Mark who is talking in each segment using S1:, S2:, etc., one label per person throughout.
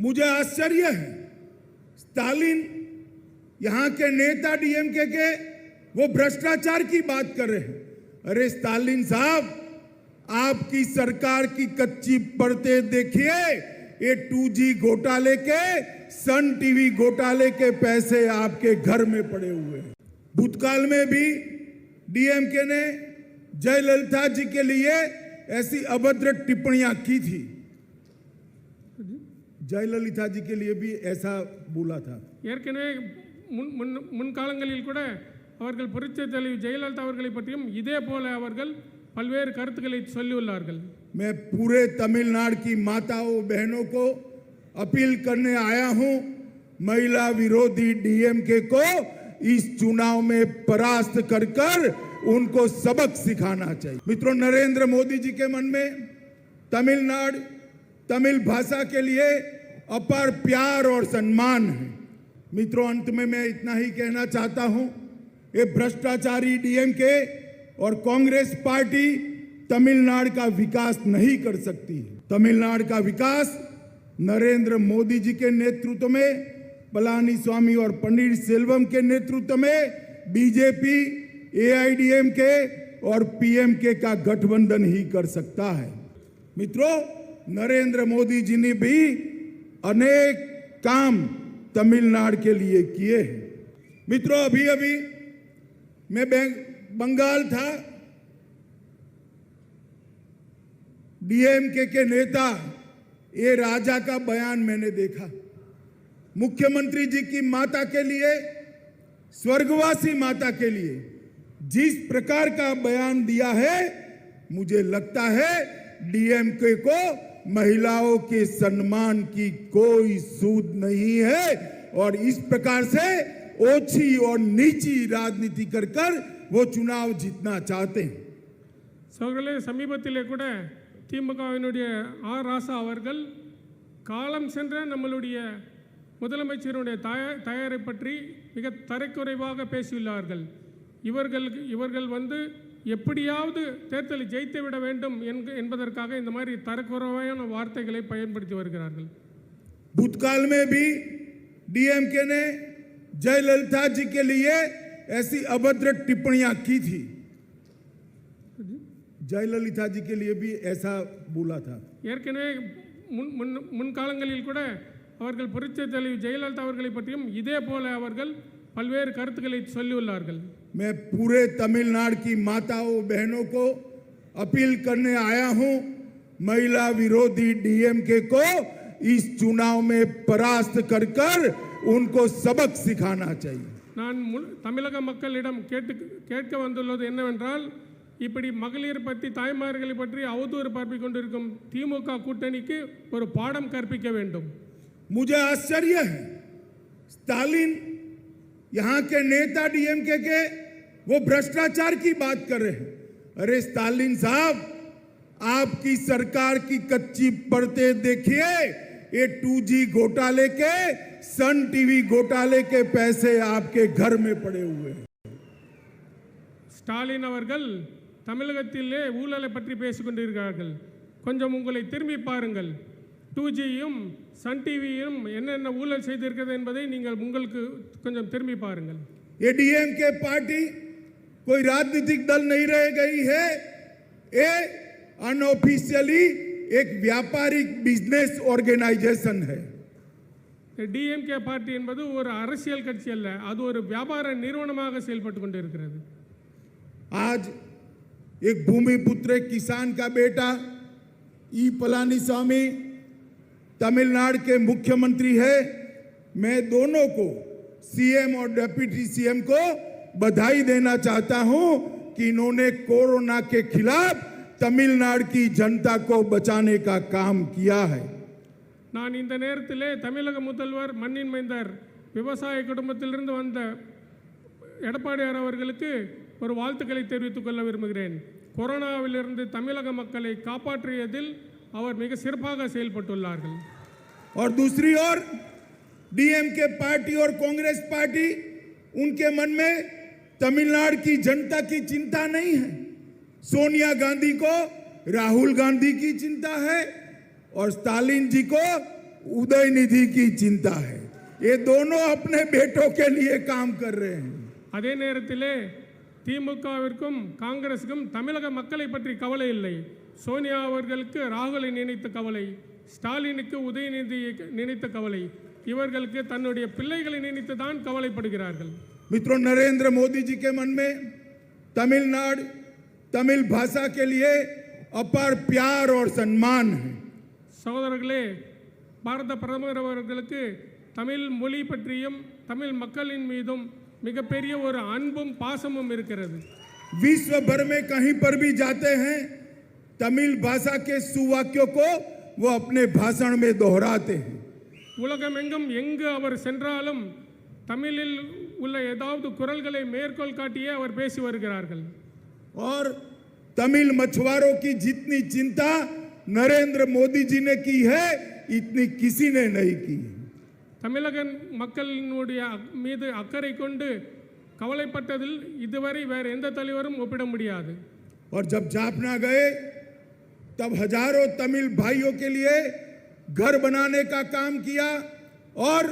S1: मुझे आश्चर्य है, स्टालिन यहां के नेता डीएमके के वो भ्रष्टाचार की बात कर रहे हैं। अरे स्टालिन साहब, आपकी सरकार की कच्ची परतें देखिए। ये 2G घोटाले के, सन टीवी घोटाले के पैसे आपके घर में पड़े हुए हैं। भूतकाल में भी डीएमके ने जयललिता जी के लिए ऐसी अभद्र टिप्पणियां की थी। जयललिता जी के लिए भी ऐसा बोला था।
S2: ஏற்கனவே முன்காலங்களில் கூட அவர்கள் புரட்சி தலைவி ஜெயலலிதா அவர்களை பற்றியும் இதே போல அவர்கள் பல்வேறு கருத்துக்களை சொல்லியுள்ளார்கள்।
S1: मैं पूरे तमिलनाडु की माताओं बहनों को अपील करने आया हूं, महिला विरोधी डीएमके को इस चुनाव में परास्त कर उनको सबक सिखाना चाहिए। मित्रों, नरेंद्र मोदी जी के मन में तमिलनाडु, तमिल भाषा के लिए अपार प्यार और सम्मान है। मित्रों, अंत में मैं इतना ही कहना चाहता हूं, ये भ्रष्टाचारी डीएमके और कांग्रेस पार्टी तमिलनाडु का विकास नहीं कर सकती है। तमिलनाडु का विकास नरेंद्र मोदी जी के नेतृत्व में, पलानीस्वामी और पन्नीर सेल्वम के नेतृत्व में बीजेपी, एआईडीएमके और पीएमके का गठबंधन ही कर सकता है। मित्रों, नरेंद्र मोदी जी ने भी अनेक काम तमिलनाडु के लिए किए हैं। मित्रों, अभी अभी मैं बंगाल था, डीएमके के नेता ए राजा का बयान मैंने देखा। मुख्यमंत्री जी की माता के लिए, स्वर्गवासी माता के लिए जिस प्रकार का बयान दिया है, मुझे लगता है डीएमके को महिलाओं के सम्मान की कोई सूद नहीं है और इस प्रकार से ओछी और नीची राजनीति कर वो चुनाव जीतना चाहते हैं।
S2: சோழர்களே, சமீபத்திலே கூட திமுகவினுடைய ஆர் ராசா அவர்கள் காலம் சென்ற நம்மளுடைய முதலமைச்சருடைய தயாரை பற்றி மிக தரைக்குறைவாக பேசியுள்ளார்கள்। இவர்கள் வந்து எப்படியாவது தேர்தலை ஜெயித்து விட வேண்டும் என்பதற்காக இந்த மாதிரி தரக்குறைவான வார்த்தைகளை பயன்படுத்தி வருகிறார்கள்।
S1: भूतकाल में भी डीएमके ने जयललिता जी के लिए ऐसी अभद्र टिप्पणियां की थी। जयललिता जी के लिए भी ऐसा बोला था।
S2: ஏற்கனவே முன்காலங்களில் கூட அவர்கள் புரட்சி தலைவி ஜெயலலிதா அவர்களை பற்றியும் இதே போல அவர்கள் பல்வேறு கருத்துக்களை சொல்லியுள்ளார்கள்।
S1: मैं पूरे तमिलनाडु की माताओं बहनों को अपील करने आया हूं, महिला विरोधी डीएमके को इस चुनाव में परास्त कर उनको सबक सिखाना चाहिए।
S2: நான் தமிழக மக்களிடம் கேட்க வந்துள்ளது என்னவென்றால், இப்படி மகளிர் பற்றி, தாய்மார்களை பற்றி அவதூறு பரப்பிக் கொண்டிருக்கும் திமுக கூட்டணிக்கு ஒரு பாடம் கற்பிக்க வேண்டும்।
S1: मुझे आश्चर्य है, स्टालिन यहां के नेता डीएमके के वो भ्रष्टाचार की बात कर रहे हैं। अरे स्टालिन साहब, आपकी सरकार की कच्ची परतें देखिए। ये 2G घोटाले के, सन टीवी घोटाले के पैसे आपके घर में पड़े हुए हैं।
S2: ஸ்டாலின் அவர்கள் தமிழகத்திலே ஊழலை பற்றி பேசிக் கொண்டிருக்கிறார்கள்। கொஞ்சம் உங்களை திரும்பி பாருங்கள்। 2Gயும் சன் டிவியும் என்னென்ன ஊழல் செய்திருக்கிறது என்பதை நீங்கள் உங்களுக்கு கொஞ்சம் திரும்பி பாருங்கள்।
S1: ये डीएमके पार्टी कोई राजनीतिक दल नहीं रह गई है, ये अनऑफिशियली एक व्यापारिक बिजनेस ऑर्गेनाइजेशन है।
S2: डीएमके पार्टी என்பது ஒரு அரசியல் கட்சி அல்ல, அது ஒரு வியாபார நிறுவனமாக செயல்பட்டு கொண்டிருக்கிறது।
S1: आज एक भूमिपुत्र किसान का बेटा ई पलानीस्वामी तमिलनाडु के मुख्यमंत्री है। मैं दोनों को, सीएम और डिप्टी सीएम को बधाई देना चाहता हूं कि इन्होंने कोरोना के खिलाफ तमिलनाडु की जनता को बचाने का काम किया है।
S2: நான் இந்த நேரத்திலே தமிழக முதல்வர் மண்ணின் மைந்தர் விவசாய குடும்பத்திலிருந்து வந்த எடப்பாடியார் அவர்களுக்கு ஒரு வாழ்த்துக்களை தெரிவித்துக் கொள்ள விரும்புகிறேன்। கொரோனாவிலிருந்து தமிழக மக்களை காப்பாற்றியதில் அவர் மிக சிறப்பாக செயல்பட்டுள்ளார்கள்।
S1: और दूसरी ओर डीएमके पार्टी और कांग्रेस पार्टी, उनके मन में तमिलनाडु की जनता की चिंता नहीं है। सोनिया गांधी को राहुल गांधी की चिंता है और स्टालिन जी को उदयनिधि की चिंता है। ये दोनों अपने बेटों के लिए काम कर रहे हैं।
S2: அதே நேரத்திலே திமுகவிற்கும் காங்கிரசுக்கும் தமிழக மக்களை பற்றி கவலை இல்லை. சோனியா அவர்களுக்கு ராகுலை நினைத்த கவலை, ஸ்டாலினுக்கு உதயநிதியை நினைத்த கவலை, இவர்களுக்கு தன்னுடைய பிள்ளைகளை நினைத்து தான் கவலைப்படுகிறார்கள்.
S1: मित्रों, नरेंद्र मोदी जी के मन में तमिलनाडु तमिल भाषा के लिए अपार प्यार और सम्मान है।
S2: சகோதரர்களே, பாரத பிரதமர் அவர்களுக்கு தமிழ் மொழி பற்றியும் தமிழ் மக்களின் மீதும் மிகப்பெரிய ஒரு அன்பும் பாசமும் இருக்கிறது.
S1: विश्व भर में कहीं पर भी जाते हैं, तमिल भाषा के सुवाक्यों को वो अपने भाषण में दोहराते हैं।
S2: உலகமெங்கும் எங்கு அவர் சென்றாலும் தமிழில் உள்ள ஏதாவது குரல்களை மேற்கோள் காட்டியே அவர் பேசி வருகிறார்கள்.
S1: और तमिल मछुआरों की जितनी चिंता नरेंद्र मोदी जी ने की है, इतनी किसी ने नहीं की।
S2: தமிழக மக்களினுடைய மீது அக்கறை கொண்டு கவலைப்பட்டதில் இதுவரை வேறு எந்த தலைவரும் ஒப்பிட முடியாது.
S1: और जब जाफना गए तब हजारों तमिल भाइयों के लिए घर बनाने का काम किया और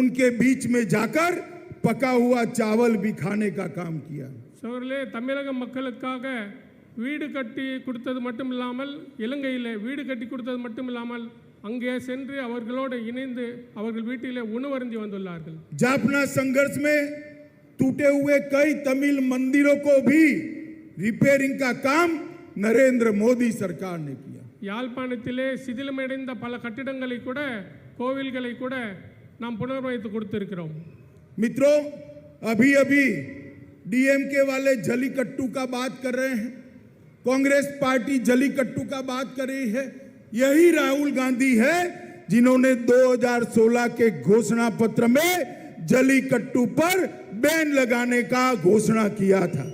S1: उनके बीच में जाकर पका हुआ चावल भी खाने का काम किया।
S2: சோழர்களே, தமிழக மக்களுக்காக வீடு கட்டி கொடுத்தது மட்டும் இல்லாமல், இலங்கையில் வீடு கட்டி கொடுத்தது மட்டும் இல்லாமல் அங்கே சென்று அவர்களோடு இணைந்து அவர்கள் வீட்டிலே உணவருந்தி வந்துள்ளார்கள்.
S1: जाफना संघर्ष में टूटे हुए कई तमिल मंदिरों को भी रिपेयरिंग का काम नरेंद्र मोदी सरकार ने किया।
S2: யாழ்ப்பாணத்திலே சிதிலமடைந்த பல கட்டிடங்களை கூட, கோவில்களை கூட நாம் புனர்வைத்து கொடுத்திருக்கிறோம்.
S1: मित्रों, अभी अभी डीएमके वाले जलीकट्टू का बात कर रहे हैं, कांग्रेस पार्टी जलीकट्टू का बात कर रही है। यही राहुल गांधी है जिन्होंने 2016 के घोषणा पत्र में जलीकट्टू पर बैन लगाने का घोषणा किया था।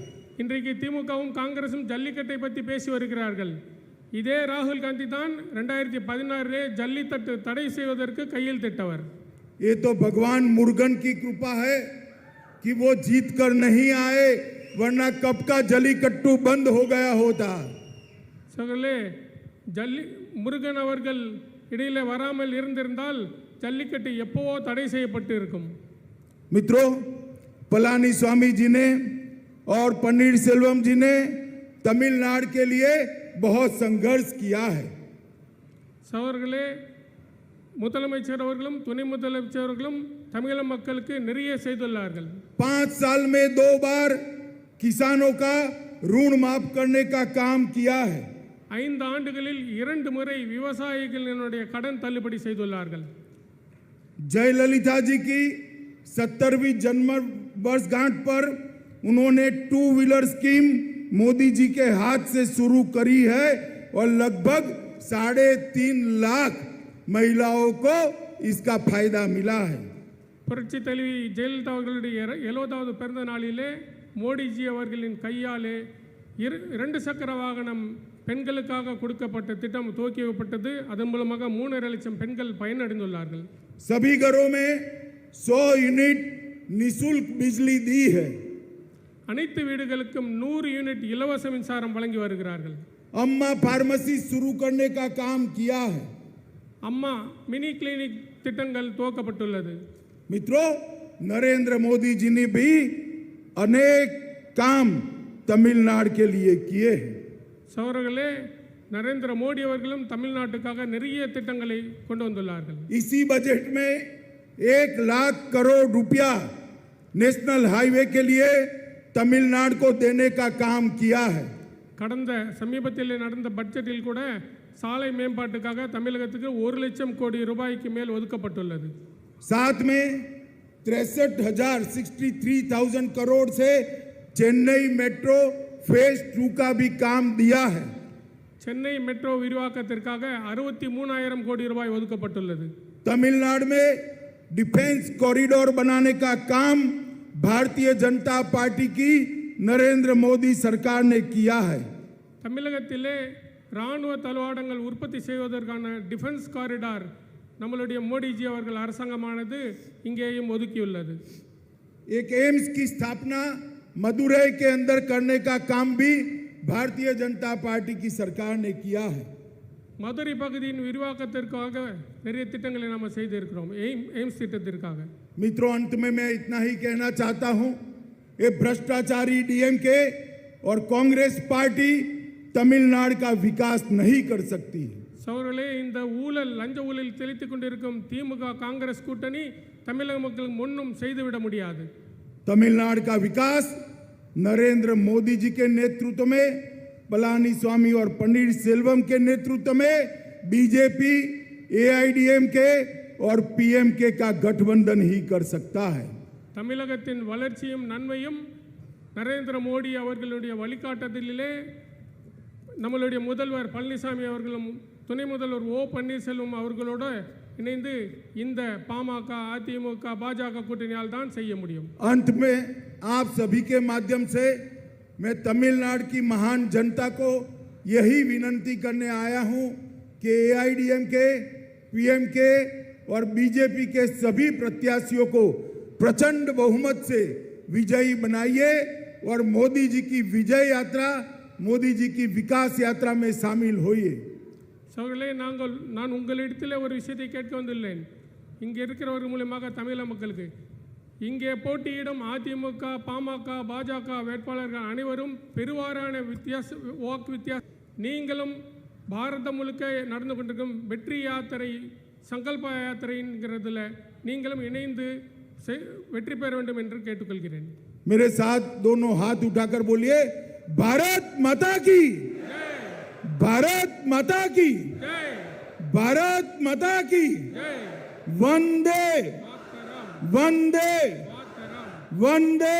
S2: இன்றைக்கு திமுகவும் காங்கிரசும் ஜல்லிக்கட்டை பற்றி பேசி வருகிறார்கள். இதே ராகுல் காந்தி தான் 2016 ஜல்லிக்கட்டு தடை செய்வதற்கு கையில் திட்டவர்.
S1: ये तो भगवान मुर्गन की कृपा है कि वो जीत कर नहीं आए, वरना कब का जलीकट्टू बंद हो गया होता।
S2: சகலே, முருகன் அவர்கள் இடையில வராமல் இருந்திருந்தால் ஜல்லிக்கட்டு எப்பவோ தடை செய்யப்பட்டு இருக்கும்.
S1: मित्रों, पलानी स्वामी जी ने और पन्नीर सेल्वम जी ने तमिलनाडु के लिए बहुत संघर्ष किया है।
S2: சகோதரர்களே, முதலமைச்சர் அவர்களும் துணை முதலமைச்சர் அவர்களும் தமிழக மக்களுக்கு நிறைய செய்துள்ளார்கள்.
S1: 5 साल में 2 बार किसानों का ऋण माफ करने का काम किया है।
S2: 5 ஆண்டுகளில் 2 முறை விவசாயிகளினுடைய கடன் தள்ளுபடி செய்துள்ளார்கள்.
S1: जयललिता जी की 70वीं जन्म वर्षगांठ पर उन्होंने 2 व्हीलर स्कीम मोदी जी के हाथ से शुरू करी है और लगभग 3.5 लाख महिलाओं को इसका फायदा मिला है।
S2: புரட்சி தலைவி ஜெயலலிதா அவர்களுடைய 70வது பிறந்த நாளிலே மோடிஜி அவர்களின் கையாலே 2 சக்கர வாகனம் பெண்களுக்காக கொடுக்கப்பட்ட திட்டம் துவக்கி வைக்கப்பட்டது. அதன் மூலமாக 3.5 லட்சம் பெண்கள் பயனடைந்துள்ளார்கள்.
S1: सभी घरों में 100 यूनिट निःशुल्क बिजली दी है।
S2: அனைத்து வீடுகளுக்கும் 100 யூனிட் இலவச மின்சாரம் வழங்கி வருகிறார்கள்.
S1: अम्मा फार्मेसी शुरू करने का काम किया है।
S2: அம்மா மினி கிளினிக் திட்டங்கள் துவக்கப்பட்டுள்ளது.
S1: मित्रों, नरेंद्र मोदी जी ने भी अनेक काम तमिलनाडु के लिए किए हैं।
S2: சகோதரர்களே, நரேந்திர மோடி அவர்களும் தமிழ்நாட்டுக்காக நிறைய திட்டங்களை கொண்டு வந்துள்ளார்கள்.
S1: इसी बजट में 1 लाख करोड़ रुपया नेशनल हाईवे के लिए तमिलनाडु को देने का काम किया है।
S2: கடந்த சமீபத்தில் நடந்த பட்ஜெட்டில் கூட சாலை மேம்பாட்டுக்காக தமிழகத்துக்கு 1 லட்சம் கோடி ரூபாய்க்கு மேல் ஒதுக்கப்பட்டுள்ளது.
S1: साथ में 63,000 करोड़ से चेन्नई मेट्रो फेज 2 का भी काम दिया है।
S2: சென்னை மெட்ரோ விரிவாக்கத்திற்காக 63,000 கோடி ரூபாய் ஒதுக்கப்பட்டுள்ளது.
S1: तमिलनाडु में डिफेंस कॉरिडोर बनाने का काम भारतीय जनता पार्टी की नरेंद्र मोदी सरकार ने किया है।
S2: தமிழகத்திலே ராணுவ தளவாடங்கள் உற்பத்தி செய்வதற்கான டிஃபென்ஸ் காரிடார் நம்மளுடைய மோடிஜி அவர்கள் அரசாங்கமானது இங்கேயும் ஒதுக்கியுள்ளது.
S1: एक एम्स की स्थापना मदुरई के अंदर करने का काम भी भारतीय जनता पार्टी की सरकार ने किया है।
S2: மதுரை பகுதியின் விரிவாக்கத்திற்காக நிறைய திட்டங்களை நாம் செய்திருக்கிறோம். எய்ம்ஸ் திட்டத்திற்காக.
S1: मित्रों, अंत में मैं इतना ही कहना चाहता हूं, ये भ्रष्टाचारी डीएमके और कांग्रेस पार्टी तमिलनाडु का विकास नहीं कर सकती।
S2: சகோதரர்களே, இந்த ஊழல் லஞ்ச ஊழல் தெளித்துக் கொண்டிருக்கும் திமுக காங்கிரஸ் கூட்டணி தமிழக மக்களுக்கு முன்னும் செய்துவிட முடியாது.
S1: तमिलनाडु का विकास नरेंद्र मोदी जी के नेतृत्व में, पलानीस्वामी और पन्नीरसेल्वम के नेतृत्व में बीजेपी, एआईडीएमके और पीएमके का गठबंधन ही कर सकता है।
S2: தமிழகத்தின் வளர்ச்சியும் நன்மையும் நரேந்திர மோடி அவர்களுடைய வழிகாட்டுதலிலே நம்மளுடைய முதல்வர் பழனிசாமி அவர்களும் துணை முதல்வர் ஓ பன்னீர்செல்வம் அவர்களோடு இணைந்து இந்த பாமக, அதிமுக, பாஜக கூட்டணியால் தான் செய்ய முடியும்.
S1: अंत में आप सभी के माध्यम से मैं तमिलनाडु की महान जनता को यही विनंती करने आया हूं कि एआईडीएमके, पीएमके और बीजेपी के सभी प्रत्याशियों को प्रचंड बहुमत से विजयी बनाइए और मोदी जी की विजय यात्रा, मोदी जी की विकास यात्रा में शामिल होइए।
S2: சகோதரர்களே, நான் உங்களிடத்தில் ஒரு விஷயத்தை கேட்க வந்துள்ளேன். இங்கே இருக்கிறவர்கள் மூலமாக தமிழக மக்களுக்கு இங்கே போட்டியிடும் அதிமுக, பாமக, பாஜக வேட்பாளர்கள் அனைவரும் பெருவாரான வாக்கு வித்தியாசம். நீங்களும் பாரதம் முழுக்க நடந்து கொண்டிருக்கும் வெற்றி யாத்திரை, சங்கல்ப யாத்திரைங்கிறதுல நீங்களும் இணைந்து வெற்றி பெற வேண்டும் என்று கேட்டுக்கொள்கிறேன்.
S1: मेरे साथ दोनों हाथ उठाकर बोलिए, भारत माता की, भारत माता की, भारत माता की, वंदे वंदे वंदे।